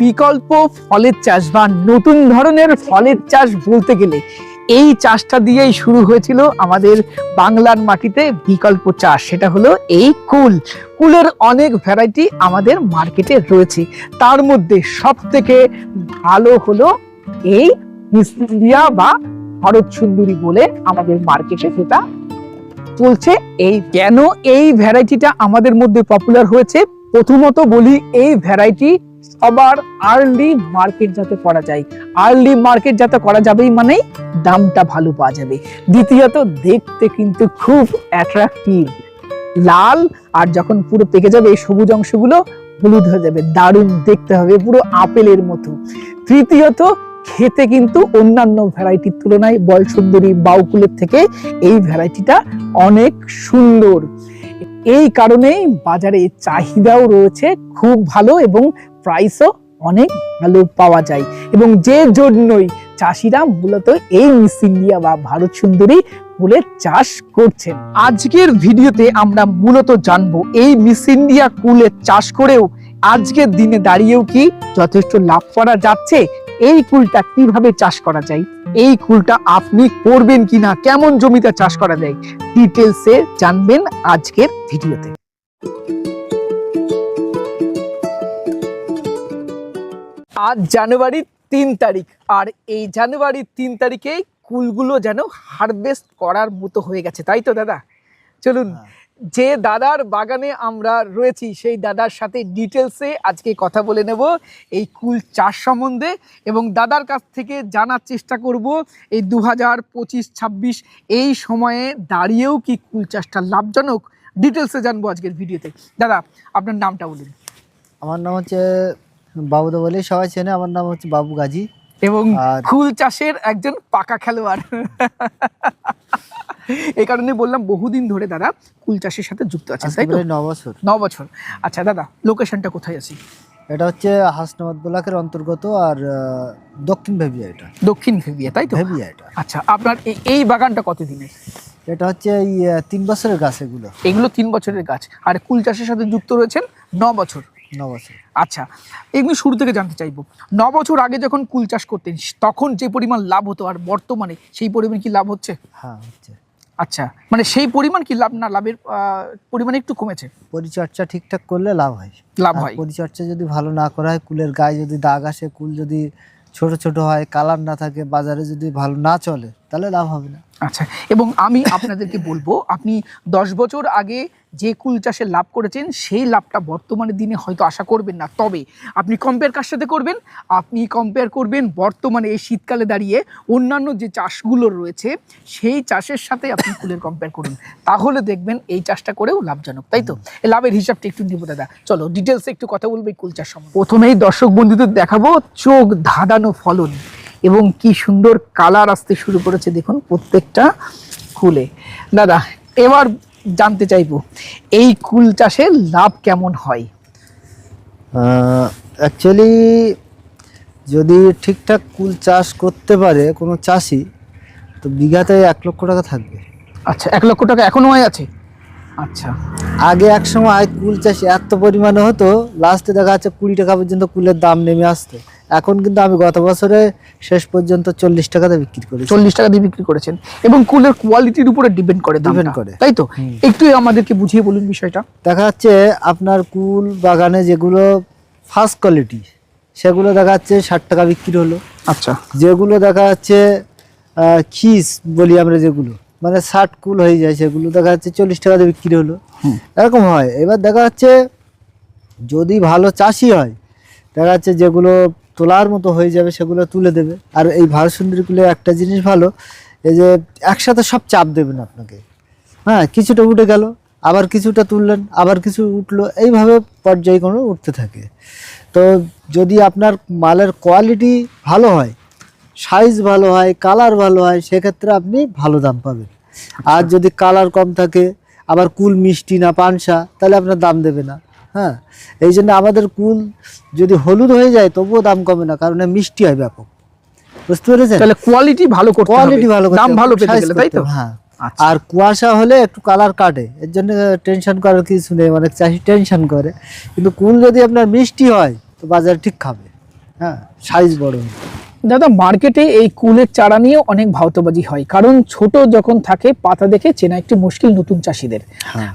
বিকল্প ফলের চাষ বা নতুন ধরনের ফলের চাষ বলতে গেলে এই চাষটা দিয়েই শুরু হয়েছিল আমাদের বাংলার মাটিতে বিকল্প চাষ। সেটা হলো এই কুলের অনেক ভ্যারাইটি আমাদের মার্কেটে রয়েছে। তার মধ্যে সব থেকে ভালো হলো এই মিসলিয়া বা ভারত সুন্দরী বলে আমাদের মার্কেটে যেটা চলছে। এই কেন এই ভ্যারাইটিটা আমাদের মধ্যে পপুলার হয়েছে, প্রথমত বলি এই ভ্যারাইটি সবার আর্লি মার্কেট যাতে করা যায়, আর্লি মার্কেট যাতে করা যাবেই মানে দামটা ভালো পাওয়া যাবে। দ্বিতীয়ত দেখতে কিন্তু খুব অ্যাট্রাকটিভ, লাল, আর যখন পুরো পেকে যাবে এই সবুজ অংশগুলো হলুদ হয়ে যাবে, দারুণ দেখতে হবে, পুরো আপেলের মতো। তৃতীয়ত খেতে কিন্তু অন্যান্য ভ্যারাইটির তুলনায় বল সুন্দরী বাউকুলের থেকে এই ভ্যারাইটিটা অনেক সুন্দর। এই কারণেই বাজারে চাহিদাও রয়েছে খুব ভালো এবং প্রাইসও অনেক ভালো পাওয়া যায়, এবং যে জন্যই চাষিরা মূলত এই মিস ইন্ডিয়া বা ভারত সুন্দরী কুলের চাষ করছেন। আজকের ভিডিওতে আমরা মূলত জানবো এই মিস ইন্ডিয়া কুলের চাষ করেও আজকের দিনে দাঁড়িয়েও কি যথেষ্ট লাভ করা যাচ্ছে, এই কুলটা কিভাবে চাষ করা যায়, এই কুলটা আপনি করবেন কিনা, কেমন জমিতে চাষ করা যায়, ডিটেলসে জানবেন আজকের ভিডিওতে। আজ জানুয়ারির 3 তারিখ, আর এই জানুয়ারির 3 তারিখে কুলগুলো যেন হারভেস্ট করার মতো হয়ে গেছে, তাই তো দাদা? চলুন যে দাদার বাগানে আমরা রয়েছি সেই দাদার সাথে ডিটেলসে আজকে কথা বলে নেব এই কুল চাষ সম্বন্ধে, এবং দাদার কাছ থেকে জানার চেষ্টা করব এই 2025-26 এই সময়ে দাঁড়িয়েও কি কুল চাষটা লাভজনক, ডিটেলসে জানবো আজকের ভিডিওতে। দাদা আপনার নামটা বলুন। আমার নাম হচ্ছে বাবুদা বলে সবাই চেনে, আমার নাম হচ্ছে বাবু গাজী, এবং কুল চাষের একজন পাকা খেলোয়াড়। এই কারণে বললাম বহুদিন ধরে দাদা কুল চাষের সাথে যুক্ত আছে, তাই তো? 9 বছর। আচ্ছা দাদা, লোকেশনটা কোথায় আছে? এটা হচ্ছে হাসনাবাদ ব্লকের অন্তর্গত, আর দক্ষিণ ভেবিয়া। এটা দক্ষিণ ভেবিয়া, তাই তো? ভেবিয়া এটা। আচ্ছা, আপনার এই বাগানটা কতদিনের? এটা হচ্ছে এই 3 বছরের গাছ। এগুলো 3 বছরের গাছ, আর কুল চাষের সাথে যুক্ত রয়েছেন 9 বছর। 9 বছর। আচ্ছা, এগুলো শুরু থেকে জানতে চাইবো, 9 বছর আগে যখন কুল চাষ করতেন তখন যে পরিমাণ লাভ হতো আর বর্তমানে সেই পরিমাণ কি লাভ হচ্ছে? হ্যাঁ হচ্ছে। আচ্ছা, মানে সেই পরিমাণ কি লাভ, না লাভের পরিমাণ একটু কমেছে? পরিচর্যা ঠিকঠাক করলে লাভ হয়। পরিচর্যা যদি ভালো না করা হয়, কুলের গায়ে যদি দাগ আসে, কুল যদি ছোট ছোট হয়, কালার না থাকে, বাজারে যদি ভালো না চলে, তাহলে লাভ হবে না। আচ্ছা, এবং আমি আপনাদেরকে বলবো আপনি 10 বছর আগে যে কুল চাষে লাভ করেছেন সেই লাভটা বর্তমানের দিনে হয়তো আশা করবেন না, তবে আপনি কম্পেয়ার কার সাথে করবেন? আপনি কম্পেয়ার করবেন বর্তমানে এই শীতকালে দাঁড়িয়ে অন্যান্য যে চাষগুলো রয়েছে সেই চাষের সাথে আপনি কুলের কম্পেয়ার করুন, তাহলে দেখবেন এই চাষটা করেও লাভজনক, তাই তো? এই লাভের হিসাবটা একটু নিব দাদা, চলো ডিটেলসে একটু কথা বলবো এই কুল চাষ সম্বন্ধে। প্রথমেই দর্শক বন্ধুদের দেখাবো চোখ ধাঁধানো ফলন, এবং কি সুন্দর কালার আসতে শুরু করেছে দেখুন প্রত্যেকটা কুলে। দাদা এবার জানতে চাইবো এই কুল চাষে লাভ কেমন হয়? অ্যাকচুয়ালি যদি ঠিকঠাক কুল চাষ করতে পারে কোনো চাষি, তো বিঘাতে 1 লক্ষ টাকা থাকবে। আচ্ছা, 1 লক্ষ টাকা এখনো হয় আছে? আচ্ছা, আগে এক সময় কুল চাষ এত পরিমাণে হতো, লাস্টে দেখা যাচ্ছে 20 টাকা পর্যন্ত কুলের দাম নেমে আসতো। এখন কিন্তু আমি গত বছরে শেষ পর্যন্ত 40 টাকাতে বিক্রি করেছি। 40 টাকা দিয়ে বিক্রি করেছেন, এবং কুলের কোয়ালিটির উপরে ডিপেন্ড করে, তাই তো? একটু আমাদেরকে বুঝিয়ে বলুন বিষয়টা। দেখা যাচ্ছে আপনার কুল বাগানে যেগুলো ফার্স্ট কোয়ালিটি সেগুলো দেখা যাচ্ছে 60 টাকা বিক্রি হলো। আচ্ছা, যেগুলো দেখা যাচ্ছে খিস বলি আমরা, যেগুলো মানে 60 কুল হয়ে যায়, সেগুলো দেখা যাচ্ছে 40 টাকাতে বিক্রি হলো। এরকম হয়। এবার দেখা যাচ্ছে যদি ভালো চাষি হয়, দেখা যাচ্ছে যেগুলো তোলার মতো হয়ে যাবে সেগুলো তুলে দেবে। আর এই ভারত সুন্দরী কুলে একটা জিনিস ভালো, এই যে একসাথে সব চাপ দেবেন আপনাকে। হ্যাঁ, কিছুটা উঠে গেল, আবার কিছুটা তুললেন, আবার কিছু উঠলো, এইভাবে পর্যায়ক্রমে উঠতে থাকে। তো যদি আপনার মালের কোয়ালিটি ভালো হয়, সাইজ ভালো হয়, কালার ভালো হয়, সেক্ষেত্রে আপনি ভালো দাম পাবেন। আর যদি কালার কম থাকে, আবার কুল মিষ্টি না পানসা, তাহলে আপনার দাম দেবে না। হ্যাঁ, এই জন্য আমাদের কুল যদি হলুদ হয়ে যায় তবুও দাম কমে না, কারণ মিষ্টি হয় ব্যাপক। বুঝতে পেরেছেন? তাহলে কোয়ালিটি ভালো করতে হবে, কোয়ালিটি ভালো করতে হবে, দাম ভালো পেতে গেলে, তাই তো? হ্যাঁ। আর কুয়াশা হলে একটু কালার কাটে, এর জন্য টেনশন করার কিছু নেই, অনেক চাষি টেনশন করে। কিন্তু কুল যদি আপনার মিষ্টি হয় তো বাজারে ঠিক খাবে। হ্যাঁ, সাইজ বড় হলে। দাদা মার্কেটে এই কুলের চারা নিয়ে অনেক ভাওতাবাজি হয়, কারণ ছোট যখন থাকে পাতা দেখে চেনা একটু মুশকিল নতুন চাষিদের। হ্যাঁ।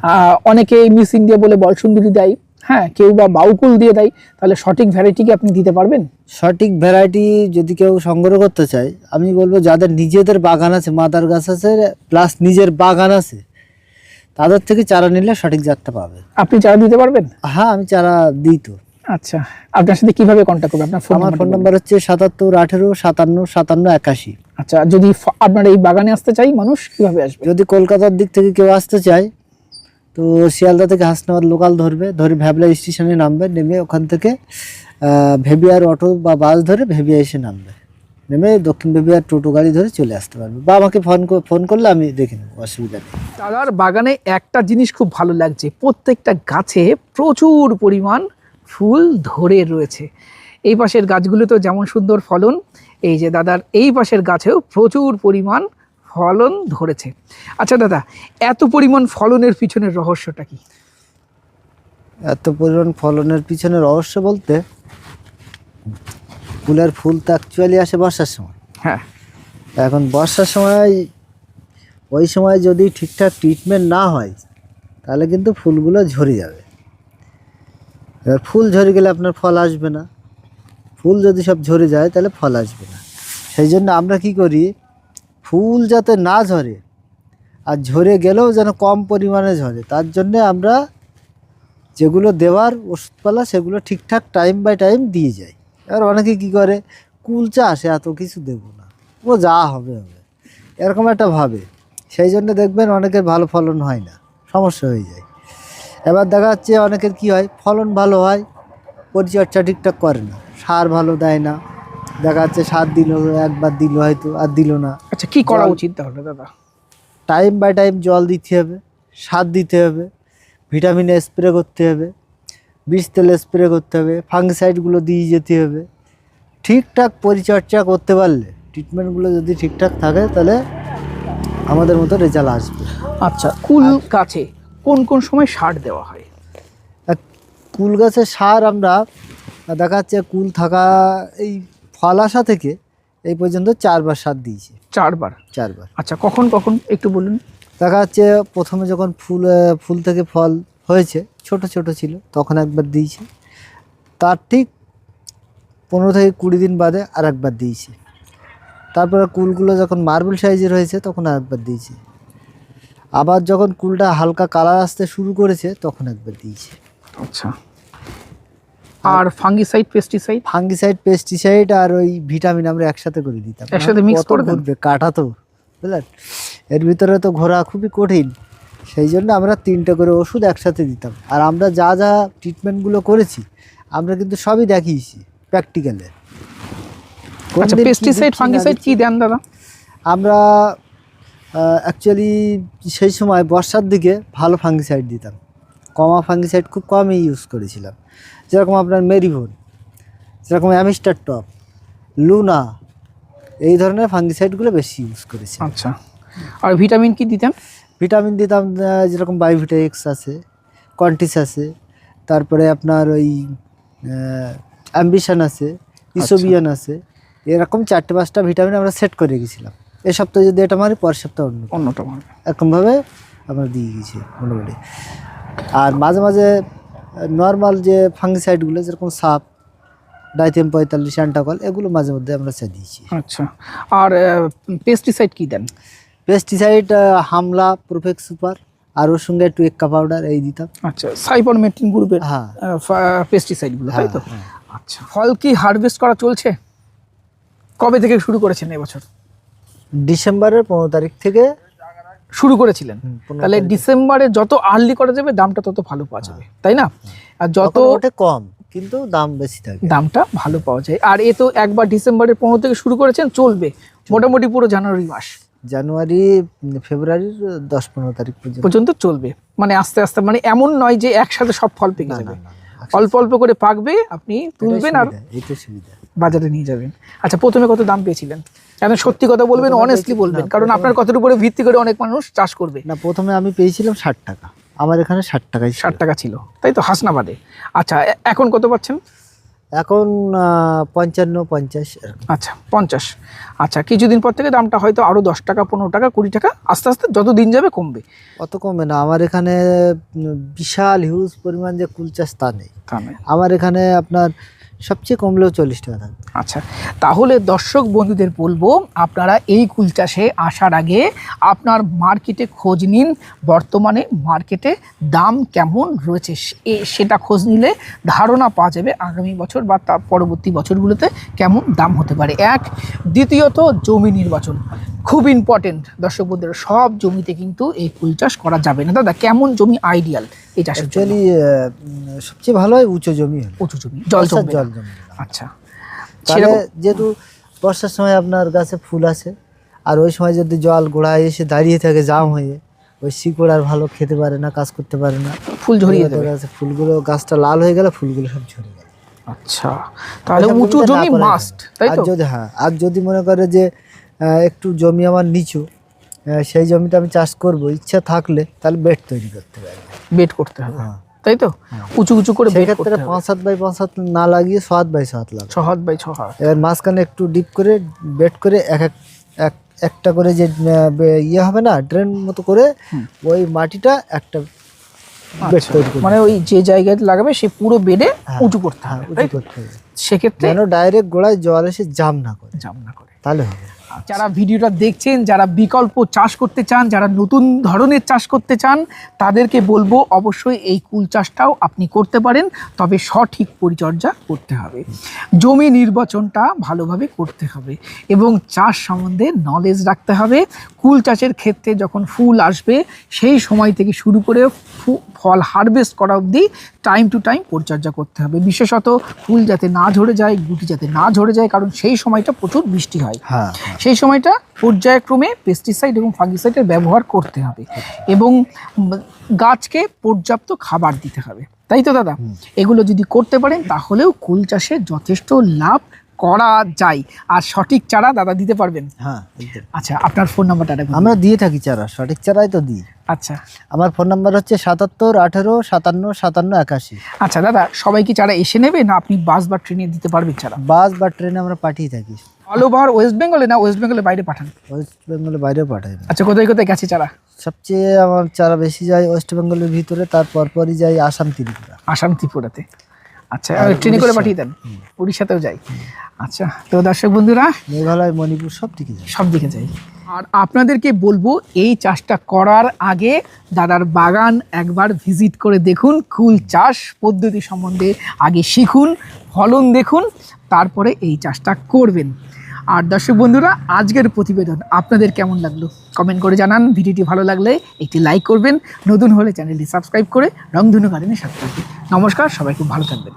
অনেকে মিস ইন্ডিয়া বলে বলসুন্দরী দেয়, হ্যাঁ, কেউ বা বাউকুল দিয়ে দেয়। তাহলে সঠিক ভ্যারাইটি কি আপনি দিতে পারবেন? সঠিক ভ্যারাইটি যদি কেউ সংগ্রহ করতে চায়, আমি বলবো যাদের নিজেদের বাগান আছে, মাদার গাছ আছে, প্লাস নিজের বাগান আছে, তাদের থেকে চারা নিলে সঠিক জাতটা পাবে। আপনি চারা দিতে পারবেন? হ্যাঁ, আমি চারা দিই তো। আচ্ছা, আপনার সাথে কিভাবে কন্ট্যাক্ট করবে? আপনার আমার ফোন নাম্বার হচ্ছে 77 18 57 57 81। আচ্ছা, যদি আপনার এই বাগানে আসতে চাই মানুষ কিভাবে আসবে? যদি কলকাতার দিক থেকে কেউ আসতে চায় তো শিয়ালদা থেকে হাসনাবাদ লোকাল ধরে ভ্যাবলা স্টেশনে নামবে, নেমে ওখান থেকে ভেবিয়ার অটো বা বাস ধরে ভেবিয়া এসে নামবে, নেমে দক্ষিণ ভেবিয়ার টোটো গাড়ি ধরে চলে আসতে পারবে, বা আমাকে ফোন করলে আমি দেখে নেবো, অসুবিধা নেই। দাদার বাগানে একটা জিনিস খুব ভালো লাগছে, প্রত্যেকটা গাছে প্রচুর পরিমাণ ফুল ধরে রয়েছে। এই পাশের গাছগুলো তো যেমন সুন্দর ফলন, এই যে দাদার এই পাশের গাছেও প্রচুর পরিমাণ ফলন ধরেছে। আচ্ছা দাদা, এত পরিমাণ ফলনের পিছনের রহস্যটা কি? এত পরিমাণ ফলনের পিছনে রহস্য বলতে, ফুলের ফুল তো অ্যাকচুয়ালি আসে বর্ষার সময়। হ্যাঁ, এখন বর্ষার সময় ওই সময় যদি ঠিকঠাক ট্রিটমেন্ট না হয় তাহলে কিন্তু ফুলগুলো ঝরে যাবে। এবার ফুল ঝরে গেলে আপনার ফল আসবে না, ফুল যদি সব ঝরে যায় তাহলে ফল আসবে না। সেই জন্য আমরা কি করি, ফুল যাতে না ঝরে, আর ঝরে গেলেও যেন কম পরিমাণে ঝরে, তার জন্যে আমরা যেগুলো দেওয়ার ওষুধপালা সেগুলো ঠিকঠাক টাইম বাই টাইম দিয়ে যাই। এবার অনেকে কি করে, কুল চাষ এত কিছু দেবো না, ও যা হবে হবে, এরকম একটা ভাবে। সেই জন্য দেখবেন অনেকের ভালো ফলন হয় না, সমস্যা হয়ে যায়। এবার দেখা যাচ্ছে অনেকের কি হয়, ফলন ভালো হয়, পরিচর্যা ঠিকঠাক করে না, সার ভালো দেয় না, দেখা যাচ্ছে সার দিল, একবার দিল হয়তো, আর দিল না। আচ্ছা, কি করা উচিত তাহলে দাদা? টাইম বাই টাইম জল দিতে হবে, সার দিতে হবে, ভিটামিন স্প্রে করতে হবে, বিষ তেল স্প্রে করতে হবে, ফাঙ্গিসাইডগুলো দিয়ে যেতে হবে। ঠিকঠাক পরিচর্যা করতে পারলে, ট্রিটমেন্টগুলো যদি ঠিকঠাক থাকে, তাহলে আমাদের মতো রেজাল্ট আসবে। আচ্ছা, কুল গাছে কোন কোন সময় সার দেওয়া হয়? আর কুল গাছের সার আমরা দেখা যাচ্ছে কুল থাকা এই ফল আসা থেকে এই পর্যন্ত 4বার সার দিয়েছি। 4বার? 4বার। আচ্ছা, কখন কখন একটু বলুন। দেখা যাচ্ছে প্রথমে যখন ফুল থেকে ফল হয়েছে, ছোট ছোট ছিল, তখন একবার দিয়েছি। তার ঠিক 15 থেকে 20 দিন বাদে আর একবার দিয়েছি। তারপরে কুলগুলো যখন মার্বেল সাইজের হয়েছে তখন আরেকবার দিয়েছি। আবার যখন কুলটা হালকা কালার আসতে শুরু করেছে তখন একবার দিয়েছি। আচ্ছা, আর ফাঙ্গিসাইড, পেস্টিসাইড? ফাঙ্গিসাইড, পেস্টিসাইড আর ওই ভিটামিন আমরা একসাথে করে দিতাম। একসাথে মিক্স করে দেন? ঘুরবে কাটা তো, বুঝলেন, এর ভিতরে তো ঘোরা খুবই কঠিন, সেই জন্য আমরা 3টে করে ওষুধ একসাথে দিতাম। আর আমরা যা যা ট্রিটমেন্টগুলো করেছি আমরা কিন্তু সবই দেখিয়েছি প্র্যাকটিক্যালে। আচ্ছা, পেস্টিসাইড, ফাঙ্গিসাইড কি দেন দাদা? আমরা অ্যাকচুয়ালি সেই সময় বর্ষার দিকে ভালো ফাঙ্গিসাইড দিতাম, কমা ফাঙ্গিসাইড খুব কমই ইউজ করেছিলাম। যেরকম আপনার মেরিভোন, যেরকম অ্যামিস্টার টপ, লুনা, এই ধরনের ফাঙ্গিসাইডগুলো বেশি ইউজ করেছি। আচ্ছা, আর ভিটামিন কি দিতেন? ভিটামিন দিতাম যেরকম বায়োভিটা এক্স আছে, কন্টিস আছে, তারপরে আপনার ওই অ্যাম্বিশন আছে, ইসোবিয়ান আছে, এরকম 4-5টা ভিটামিন আমরা সেট করে গেছিলাম। এ সপ্তাহে যদি এটা মারি, পরের সপ্তাহে অন্যটা মারবে, এরকমভাবে আমরা দিয়ে গেছি মোটামুটি। আর মাঝে মাঝে নর্মাল যে ফাঙ্গিসাইডগুলো যেরকম সাপ, ডাইথেম 45, অ্যান্টাকল, এগুলো মাঝে মধ্যে আমরা দিয়েছি। আচ্ছা, আর পেস্টিসাইড কি দেন? পেস্টিসাইড হামলা, প্রোফেক্স সুপার, আর ওর সঙ্গে একটু এক্কা পাউডার এই দিতাম। আচ্ছা, সাইপারমেথ্রিন গ্রুপের হ্যাঁ পেস্টিসাইডগুলো, তাই তো? হ্যাঁ। আচ্ছা, ফল কি হারভেস্ট করা চলছে? কবে থেকে শুরু করেছেন এবছর? ডিসেম্বরের 15 তারিখ থেকে শুরু করেছিলেন। 15 তাহলে তারিখে। ডিসেম্বরে যত আর্লি করা যাবে দামটা তত ভালো পাওয়া যাবে, তাই না? আর যত তখন ওটা কম কিন্তু দাম বেশি থাকে, দামটা ভালো পাওয়া যায়। আর এ তো একবার ডিসেম্বরের 15 থেকে শুরু করেছেন, চলবে মোটামুটি পুরো জানুয়ারি মাস, জানুয়ারি ফেব্রুয়ারির 10-15 তারিখ পর্যন্ত চলবে। মানে আস্তে আস্তে, মানে এমন নয় যে একসাথে সব ফল পেকে যাবে, না, অল্প অল্প করে পাকবে, আপনি তুলবেন আর এইটা সুবিধা। বাজারে নিয়ে যাবেন। আচ্ছা, প্রথমে কত দাম পেয়েছিলেন? এখন সত্যি কথা বলবেন, অনেস্টলি বলবেন, কারণ আপনার কথার উপরে ভিত্তি করে অনেক মানুষ চাষ করবে। না, প্রথমে আমি পেয়েছিলাম 60 টাকা, আমার এখানে 60 টাকাই 60 টাকা ছিল, তাই তো, হাসনাবাদে। আচ্ছা, এখন কত পাচ্ছেন? এখন 55-50 এরকম। আচ্ছা 50। আচ্ছা কিছুদিন পর থেকে দামটা হয়তো আরো 10 টাকা 15 টাকা 20 টাকা আস্তে আস্তে যত দিন যাবে কমবে। অত কমে না, আমার এখানে বিশাল হিউজ পরিমাণ যে কুল চাষ তা নেই। তা নয়। আমার এখানে আপনার সবচেয়ে কমলেও 40 টাকা থাকবে। আচ্ছা তাহলে দর্শক বন্ধুদের বলবো আপনারা এই কুল চাষে আসার আগে আপনার মার্কেটে খোঁজ নিন, বর্তমানে মার্কেটে দাম কেমন রয়েছে সেটা খোঁজ নিলে ধারণা পাওয়া যাবে আগামী বছর বা তার পরবর্তী বছরগুলোতে কেমন দাম হতে পারে। এক, দ্বিতীয়ত জমি নির্বাচন খুব ইম্পর্টেন্ট দর্শক বন্ধুরা, সব জমিতে কিন্তু এই কুল চাষ করা যাবে না। দাদা কেমন জমি আইডিয়াল এই চাষের জন্য? অ্যাকচুয়ালি সবচেয়ে ভালো হয় উঁচু জমি হলে। উঁচু জমি, জল জমবে না। জল জমবে না। আচ্ছা তাহলে যেহেতু বর্ষার সময় আপনার গাছে ফুল আসে, আর ওই সময় যদি জল গোড়ায় এসে দাঁড়িয়ে থাকে জাম হয়ে, ওই শিকড় আর ভালো খেতে পারে না, কাজ করতে পারে না, ফুল ঝরিয়ে দেবে। ফুলগুলো গাছটা লাল হয়ে গেলে ফুলগুলো সব ঝরে যায়। আচ্ছা তাহলে উঁচু জমি মাস্ট, তাই তো? আর যদি মনে করে যে একটু জমি আমার নিচু, সেই জমিতে আমি চাষ করব ইচ্ছা থাকলে, তাহলে বেড তৈরি করতে পারবে। বেড করতে হবে, হ্যাঁ। তাই তো? উঁচু উঁচু করে বেড করতে সেক্ষেত্রে হবে। 5-7 x 5 না লাগিয়ে 7 x 7 লাগে। 6 হাত বাই 6 হাত। এবার মাঝখানে একটু ডিপ করে বেড করে একটা করে যে ইয়ে হবে না, ড্রেন মতো করে ওই মাটিটা একটা বেড আচ্ছা, তৈরি করবে। মানে ওই যে জায়গায় লাগাবে সে পুরো বেডে উঁচু করতে হবে, উঁচু তাই তো? করতে হবে। সেক্ষেত্রে যেন ডাইরেক্ট গোড়ায় জল এসে জাম না করে, জাম না করে। তাহলে হবে। যারা ভিডিওটা দেখছেন, যারা বিকল্প চাষ করতে চান, যারা নতুন ধরনের চাষ করতে চান, তাদেরকে বলবো অবশ্যই এই কুল চাষটাও আপনি করতে পারেন, তবে সঠিক পরিচর্যা করতে হবে, জমি নির্বাচনটা ভালোভাবে করতে হবে এবং চাষ সম্বন্ধে নলেজ রাখতে হবে। কুল চাষের ক্ষেত্রে যখন ফুল আসবে সেই সময় থেকে শুরু করে ফল হারভেস্ট করা অবধি টাইম টু টাইম পরিচর্যা করতে হবে, বিশেষত ফুল যাতে না ঝরে যায়, গুটি যাতে না ঝরে যায়, কারণ সেই সময়টা প্রচুর বৃষ্টি হয়। হ্যাঁ, সেই সময়টা পর্যায়ক্রমে পেস্টিসাইড এবং ফাঙ্গিসাইডের ব্যবহার করতে হবে এবং গাছকে পর্যাপ্ত খাবার দিতে হবে, তাই তো দাদা? এগুলো যদি করতে পারেন তাহলেও কুল চাষে যথেষ্ট লাভ করা যায়। আর সঠিক চারা দাদা দিতে পারবেন? হ্যাঁ, একদম। আচ্ছা আপনার ফোন নাম্বারটা রাখুন। আমরা দিয়ে থাকি চারা, সঠিক চারাই তো দিই। আচ্ছা আমার ফোন নাম্বার হচ্ছে 77 18 57 57 81। আচ্ছা দাদা, সবাই কি চারা এসে নেবে না আপনি বাস বা ট্রেনে দিতে পারবেন চারা? বাস বা ট্রেনে আমরা পাঠিয়ে থাকি। অল ওভার ওয়েস্ট বেঙ্গলে না ওয়েস্ট বেঙ্গলের বাইরে পাঠান? ওয়েস্ট বেঙ্গলের বাইরেও পাঠাই। আচ্ছা কোথায় কোথায় গেছে চারা? সবচেয়ে আমার চারা বেশি যায় ওয়েস্ট বেঙ্গলের ভিতরে, তারপর পরই যায় আসাম ত্রিপুরা। আসাম ত্রিপুরাতে। আচ্ছা আর ট্রেনে করে উড়িষ্যা। পাঠিয়ে দেন? উড়িষ্যাতেও যাই। আচ্ছা তো দর্শক বন্ধুরা মেঘালয়, মণিপুর সব দিকে যায়। সব দিকে যাই। আর আপনাদেরকে বলবো এই চাষটা করার আগে দাদার বাগান একবার ভিজিট করে দেখুন, কুল চাষ পদ্ধতি সম্বন্ধে আগে শিখুন, ফলন দেখুন, তারপরে এই চাষটা করবেন। আর দর্শক বন্ধুরা আজকের প্রতিবেদন আপনাদের কেমন লাগলো কমেন্ট করে জানান। ভিডিওটি ভালো লাগলে একটি লাইক করবেন, নতুন হলে চ্যানেলটি সাবস্ক্রাইব করে রংধনু গার্ডেনের সাথে থাকবেন। নমস্কার, সবাই খুব ভালো থাকবেন।